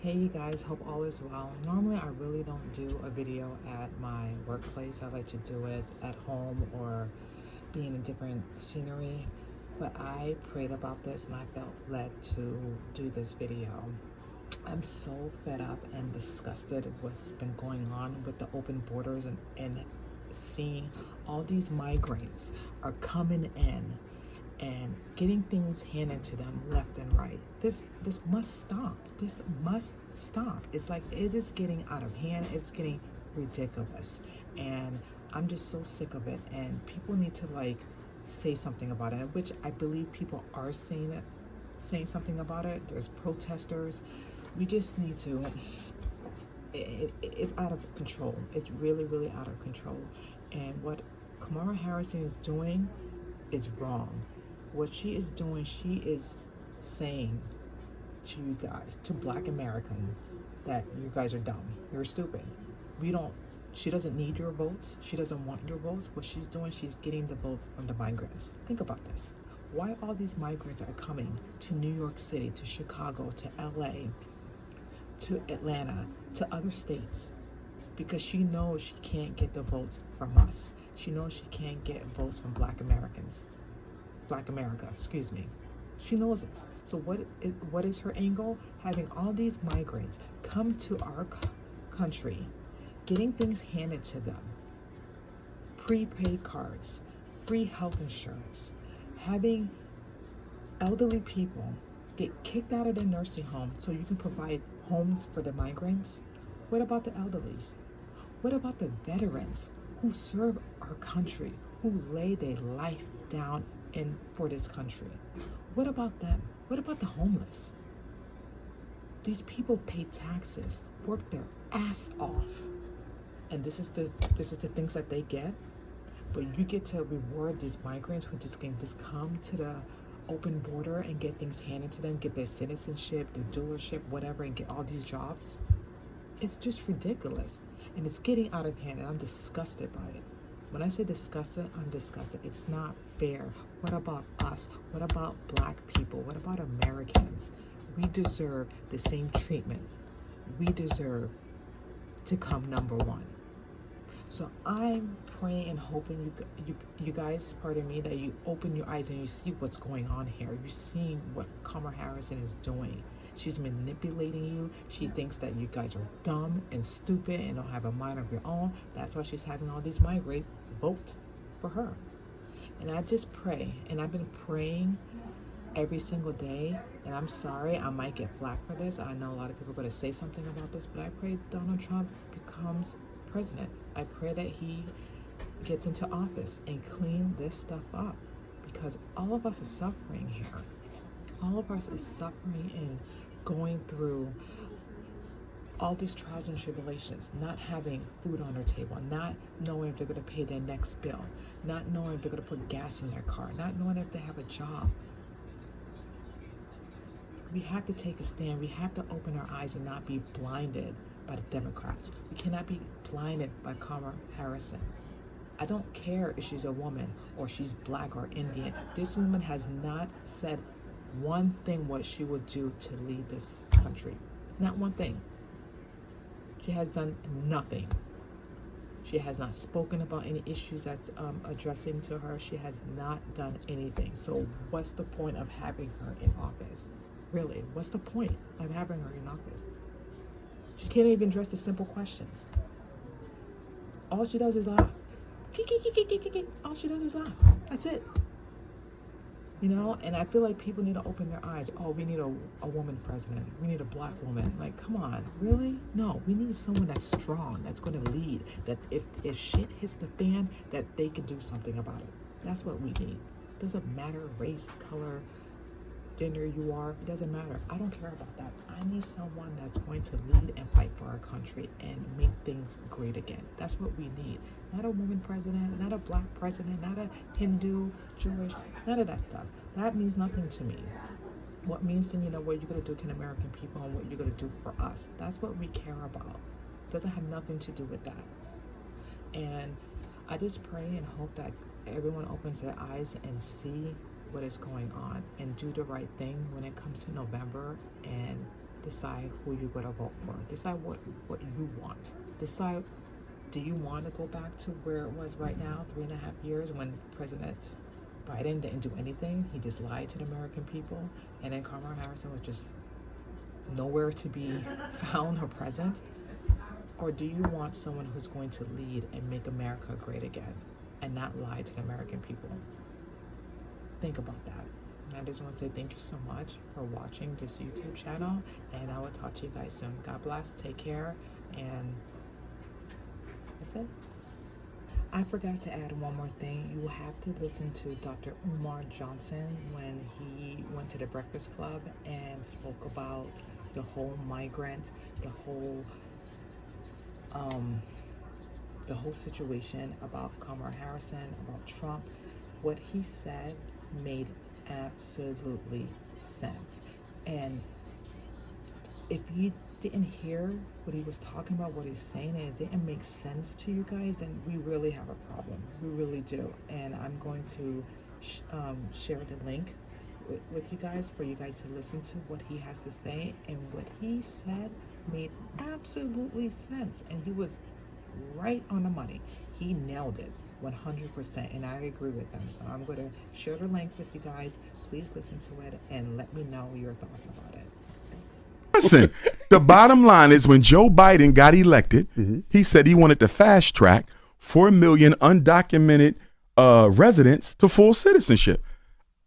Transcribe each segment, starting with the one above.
Hey you guys, hope all is well. Normally I really don't do a video at my workplace. I like to do it at home or be in a different scenery. But I prayed about this and I felt led to do this video. I'm so fed up and disgusted with what's been going on with the open borders and seeing all these migrants are coming in and getting things handed to them left and right. This must stop. This must stop. It's like it is getting out of hand. It's getting ridiculous. And I'm just so sick of it. And people need to say something about it, which I believe people are saying something about it. There's protesters. We just need to, it's out of control. It's really, really out of control. And what Kamala Harris is doing is wrong. What she is doing, she is saying to you guys, to Black Americans, that you guys are dumb. You're stupid. She doesn't need your votes. She doesn't want your votes. What she's doing, she's getting the votes from the migrants. Think about this. Why all these migrants are coming to New York City, to Chicago, to LA, to Atlanta, to other states? Because she knows she can't get the votes from us. She knows she can't get votes from Black Americans. Black America, excuse me. She knows this. So what is her angle? Having all these migrants come to our country, getting things handed to them, prepaid cards, free health insurance, having elderly people get kicked out of their nursing home so you can provide homes for the migrants. What about the elderlies? What about the veterans who serve our country, who lay their life down for this country? What about them? What about the homeless? These people pay taxes, work their ass off, and this is the things that they get. But you get to reward these migrants who just can just come to the open border and get things handed to them, get their citizenship, their dealership, whatever, and get all these jobs. It's just ridiculous, and it's getting out of hand, and I'm disgusted by it. When I say disgusted, I'm disgusted. It's not fair. What about us? What about Black people? What about Americans? We deserve the same treatment. We deserve to come number one. So I'm praying and hoping you guys, pardon me, that you open your eyes and you see what's going on here. You're seeing what Kamala Harris is doing. She's manipulating you. She thinks that you guys are dumb and stupid and don't have a mind of your own. That's why she's having all these migrants vote for her. And I just pray, and I've been praying every single day, and I'm sorry I might get flack for this. I know a lot of people are going to say something about this, but I pray Donald Trump becomes president. I pray that he gets into office and clean this stuff up, because all of us are suffering here. All of us is suffering and going through all these trials and tribulations, not having food on their table, not knowing if they're going to pay their next bill, not knowing if they're going to put gas in their car, not knowing if they have a job. We have to take a stand. We have to open our eyes and not be blinded by the Democrats. We cannot be blinded by Kamala Harris. I don't care if she's a woman or she's Black or Indian. This woman has not said one thing what she would do to lead this country. Not one thing. She has done nothing. She has not spoken about any issues that's addressing to her. She has not done anything. So what's the point of having her in office? Really, what's the point of having her in office? She can't even address the simple questions. All she does is laugh. All she does is laugh. That's it. You know, and I feel like people need to open their eyes. Oh, we need a woman president. We need a Black woman. Like, come on, really? No, we need someone that's strong, that's going to lead, that if shit hits the fan, that they can do something about it. That's what we need. It doesn't matter race, color, gender you are. It doesn't matter. I don't care about that. I need someone that's going to lead and fight for our country and make things great again. That's what we need. Not a woman president, not a Black president, not a Hindu, Jewish, none of that stuff. That means nothing to me. What means to me is what you're going to do to the American people and what you're going to do for us. That's what we care about. It doesn't have nothing to do with that. And I just pray and hope that everyone opens their eyes and see what is going on and do the right thing when it comes to November and decide who you're going to vote for. Decide what you want. Decide, do you want to go back to where it was right now, 3.5 years, when President Biden didn't do anything? He just lied to the American people, and then Kamala Harris was just nowhere to be found or present? Or do you want someone who's going to lead and make America great again and not lie to the American people? Think about that. And I just want to say thank you so much for watching this YouTube channel, and I will talk to you guys soon. God bless, take care, and that's it. I forgot to add one more thing. You will have to listen to Dr. Umar Johnson when he went to the Breakfast Club and spoke about the whole migrant, the whole situation about Kamala Harris, about Trump. What he said made absolutely sense. And if you didn't hear what he was talking about, what he's saying, and it didn't make sense to you guys, then we really have a problem. We really do. And I'm going to share the link with you guys for you guys to listen to what he has to say. And what he said made absolutely sense. And he was right on the money. He nailed it 100%. And I agree with him. So I'm going to share the link with you guys. Please listen to it and let me know your thoughts about it. Thanks. Listen, the bottom line is when Joe Biden got elected, he said he wanted to fast track 4 million undocumented residents to full citizenship.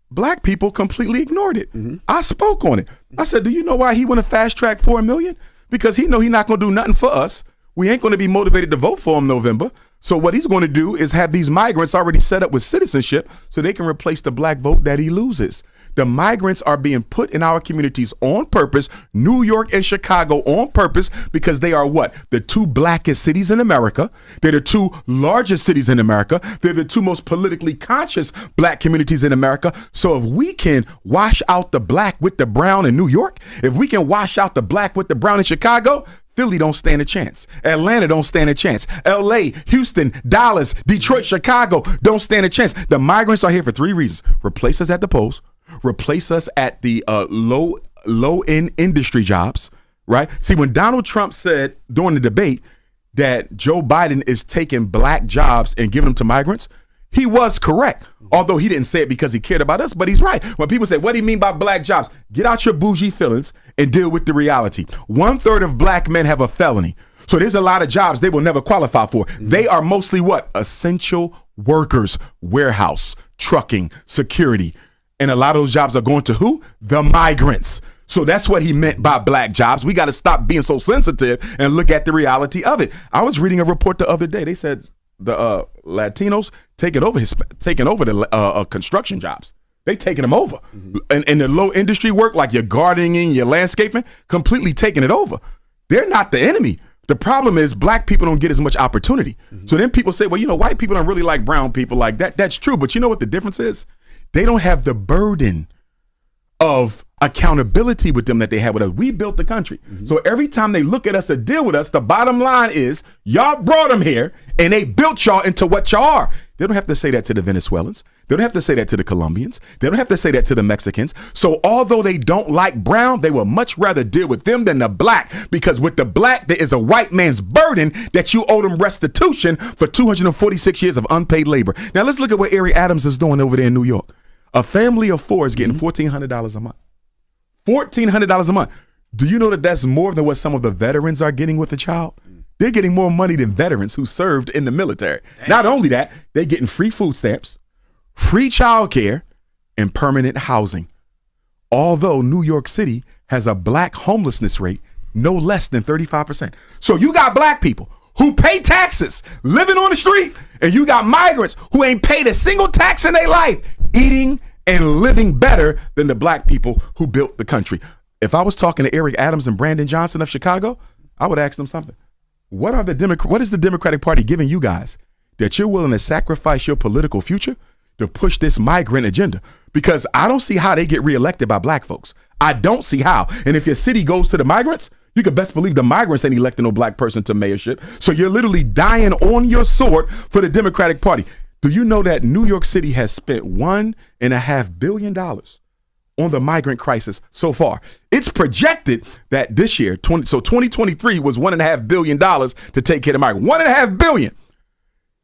Black people completely ignored it. I spoke on it. I said, do you know why he want to fast track 4 million? Because he know he's not going to do nothing for us. We ain't going to be motivated to vote for him November. So what he's going to do is have these migrants already set up with citizenship so they can replace the black vote that he loses. The migrants are being put in our communities on purpose, New York and Chicago on purpose, because they are what? The 2 blackest cities in America. They're the 2 largest cities in America. They're the 2 most politically conscious black communities in America. So if we can wash out the black with the brown in New York, if we can wash out the black with the brown in Chicago, Philly don't stand a chance. Atlanta don't stand a chance. LA, Houston, Dallas, Detroit, Chicago don't stand a chance. The migrants are here for 3 reasons. Replace us at the polls, replace us at the low-end industry jobs, right? See, when Donald Trump said during the debate that Joe Biden is taking black jobs and giving them to migrants, he was correct. Although he didn't say it because he cared about us, but he's right. When people say, what do you mean by black jobs? Get out your bougie feelings and deal with the reality. 1/3 of black men have a felony. So there's a lot of jobs they will never qualify for. They are mostly what? Essential workers, warehouse, trucking, security. And a lot of those jobs are going to who? The migrants. So that's what he meant by black jobs. We got to stop being so sensitive and look at the reality of it. I was reading a report the other day. They said the Latinos taking over the construction jobs. They taking them over. And the low industry work, like your gardening, your landscaping, completely taking it over. They're not the enemy. The problem is black people don't get as much opportunity. So then people say, well, you know, white people don't really like brown people like that. That's true. But you know what the difference is? They don't have the burden of accountability with them that they have with us. We built the country. So every time they look at us or deal with us, the bottom line is y'all brought them here and they built y'all into what y'all are. They don't have to say that to the Venezuelans. They don't have to say that to the Colombians. They don't have to say that to the Mexicans. So although they don't like brown, they will much rather deal with them than the black, because with the black, there is a white man's burden that you owe them restitution for 246 years of unpaid labor. Now let's look at what Eric Adams is doing over there in New York. A family of 4 is getting $1,400 a month. $1,400 a month. Do you know that that's more than what some of the veterans are getting with a child? They're getting more money than veterans who served in the military. Damn. Not only that, they're getting free food stamps, free child care, and permanent housing. Although New York City has a black homelessness rate no less than 35%. So you got black people who pay taxes living on the street, and you got migrants who ain't paid a single tax in their life eating and living better than the black people who built the country. If I was talking to Eric Adams and Brandon Johnson of Chicago, I would ask them something. What is the Democratic Party giving you guys that you're willing to sacrifice your political future to push this migrant agenda? Because I don't see how they get reelected by black folks. I don't see how. And if your city goes to the migrants, you can best believe the migrants ain't electing no black person to mayorship. So you're literally dying on your sword for the Democratic Party. Do you know that New York City has spent $1.5 billion on the migrant crisis so far. It's projected that this year, 2023 was $1.5 billion to take care of migrants. $1.5 billion.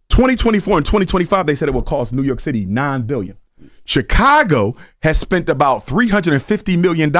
2024 and 2025, they said it will cost New York City $9 billion. Chicago has spent about $350 million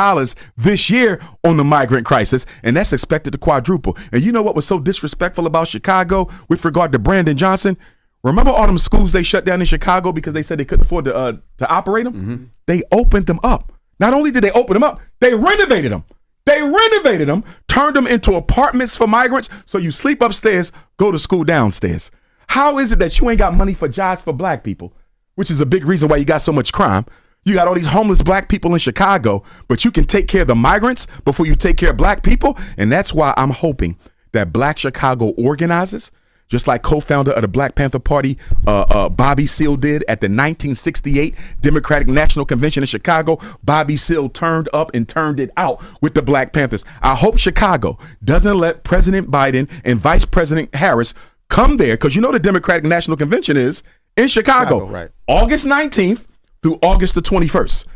this year on the migrant crisis, and that's expected to quadruple. And you know what was so disrespectful about Chicago with regard to Brandon Johnson? Remember all them schools they shut down in Chicago because they said they couldn't afford to operate them? Mm-hmm. They opened them up. Not only did they open them up, they renovated them. Turned them into apartments for migrants, so you sleep upstairs, go to school downstairs. How is it that you ain't got money for jobs for black people, which is a big reason why you got so much crime? You got all these homeless black people in Chicago, but you can take care of the migrants before you take care of black people. And that's why I'm hoping that Black Chicago organizes, just like co-founder of the Black Panther Party, Bobby Seale did at the 1968 Democratic National Convention in Chicago. Bobby Seale turned up and turned it out with the Black Panthers. I hope Chicago doesn't let President Biden and Vice President Harris come there, because you know the Democratic National Convention is in Chicago, right? August 19th through August the 21st.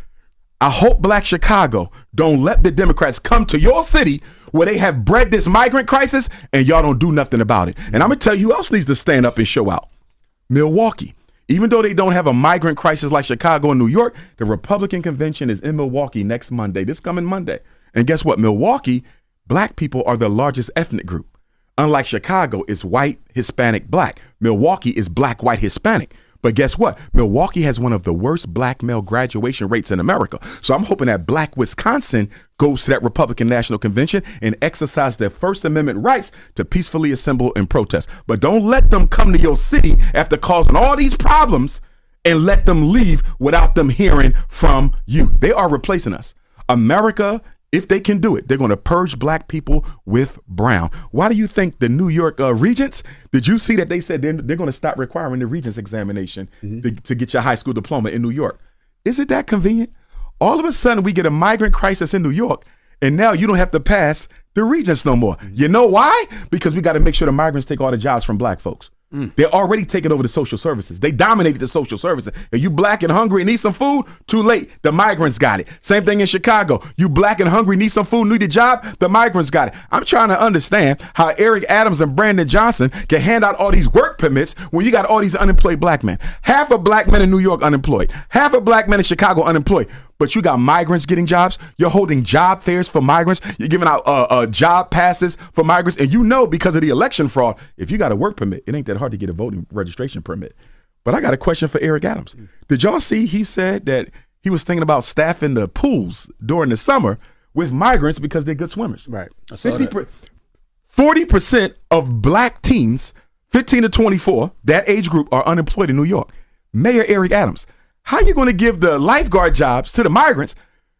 I hope Black Chicago don't let the Democrats come to your city where they have bred this migrant crisis and y'all don't do nothing about it. And I'm going to tell you who else needs to stand up and show out. Milwaukee. Even though they don't have a migrant crisis like Chicago and New York, the Republican convention is in Milwaukee next Monday, this coming Monday. And guess what? Milwaukee, black people are the largest ethnic group. Unlike Chicago, it's white, Hispanic, black. Milwaukee is black, white, Hispanic. But guess what? Milwaukee has one of the worst black male graduation rates in America. So I'm hoping that Black Wisconsin goes to that Republican National Convention and exercise their First Amendment rights to peacefully assemble and protest. But don't let them come to your city after causing all these problems and let them leave without them hearing from you. They are replacing us. America, if they can do it, they're going to purge black people with brown. Why do you think the New York Regents, did you see that they said they're going to stop requiring the Regents examination to get your high school diploma in New York? Is it that convenient? All of a sudden, we get a migrant crisis in New York, and now you don't have to pass the Regents no more. You know why? Because we got to make sure the migrants take all the jobs from black folks. They're already taking over the social services. They dominated the social services. If you black and hungry and need some food, too late. The migrants got it. Same thing in Chicago. You black and hungry, need some food, need a job, the migrants got it. I'm trying to understand how Eric Adams and Brandon Johnson can hand out all these work permits when you got all these unemployed black men. Half of black men in New York unemployed. Half of black men in Chicago unemployed. But you got migrants getting jobs. You're holding job fairs for migrants. You're giving out job passes for migrants. And you know, because of the election fraud, if you got a work permit, it ain't that hard to get a voting registration permit. But I got a question for Eric Adams. Did y'all see he said that he was thinking about staffing the pools during the summer with migrants because they're good swimmers? Right. 40% of black teens, 15 to 24, that age group, are unemployed in New York. Mayor Eric Adams, how you going to give the lifeguard jobs to the migrants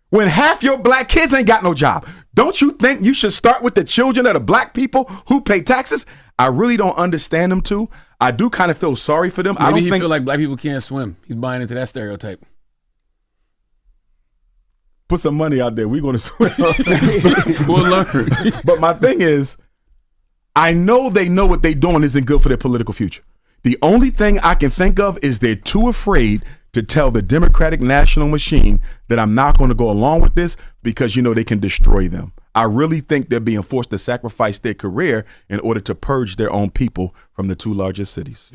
when half your black kids ain't got no job? Don't you think you should start with the children of the black people who pay taxes? I really don't understand them too. I do kind of feel sorry for them. Maybe he feel like black people can't swim. He's buying into that stereotype. Put some money out there. We're going to swim. We'll learn. But my thing is, I know they know what they're doing isn't good for their political future. The only thing I can think of is they're too afraid to tell the Democratic National Machine that I'm not going to go along with this because, you know, they can destroy them. I really think they're being forced to sacrifice their career in order to purge their own people from the two largest cities.